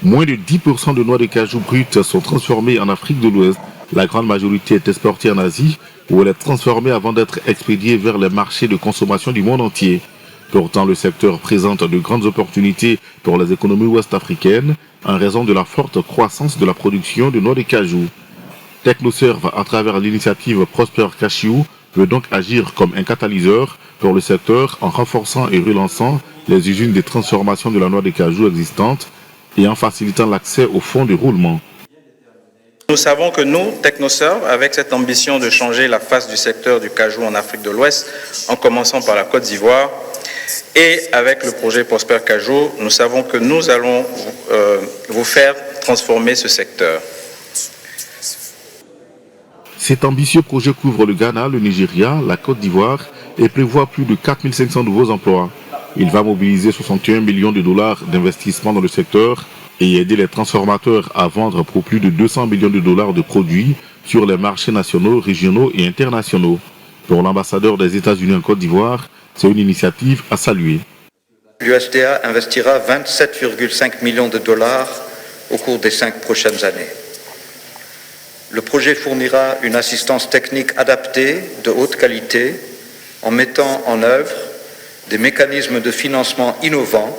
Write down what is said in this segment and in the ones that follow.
Moins de 10% de noix de cajou brutes sont transformées en Afrique de l'Ouest. La grande majorité est exportée en Asie, où elle est transformée avant d'être expédiée vers les marchés de consommation du monde entier. Pourtant, le secteur présente de grandes opportunités pour les économies ouest-africaines en raison de la forte croissance de la production de noix de cajou. TechnoServe, à travers l'initiative Prosper Cashew, veut donc agir comme un catalyseur pour le secteur en renforçant et relançant les usines de transformation de la noix de cajou existantes et en facilitant l'accès aux fonds de roulement. Nous savons que nous, TechnoServe, avec cette ambition de changer la face du secteur du cajou en Afrique de l'Ouest, en commençant par la Côte d'Ivoire, et avec le projet Prosper Cashew, nous savons que nous allons vous faire transformer ce secteur. Cet ambitieux projet couvre le Ghana, le Nigeria, la Côte d'Ivoire et prévoit plus de 4500 nouveaux emplois. Il va mobiliser 61 millions de dollars d'investissement dans le secteur et aider les transformateurs à vendre pour plus de 200 millions de dollars de produits sur les marchés nationaux, régionaux et internationaux. Pour l'ambassadeur des États-Unis en Côte d'Ivoire, c'est une initiative à saluer. L'USDA investira 27,5 millions de dollars au cours des 5 prochaines années. Le projet fournira une assistance technique adaptée, de haute qualité, en mettant en œuvre des mécanismes de financement innovants.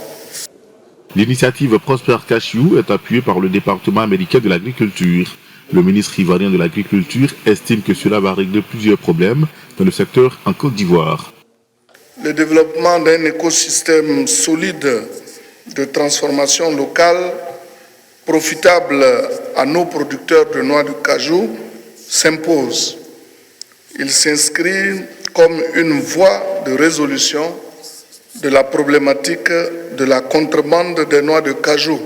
L'initiative Prosper Cashew est appuyée par le département américain de l'agriculture. Le ministre ivoirien de l'Agriculture estime que cela va régler plusieurs problèmes dans le secteur en Côte d'Ivoire. Le développement d'un écosystème solide de transformation locale, profitable à nos producteurs de noix de cajou, s'impose. Il s'inscrit comme une voie de résolution de la problématique de la contrebande des noix de cajou.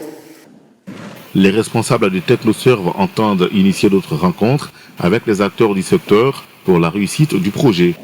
Les responsables de TechnoServe entendent initier d'autres rencontres avec les acteurs du secteur pour la réussite du projet.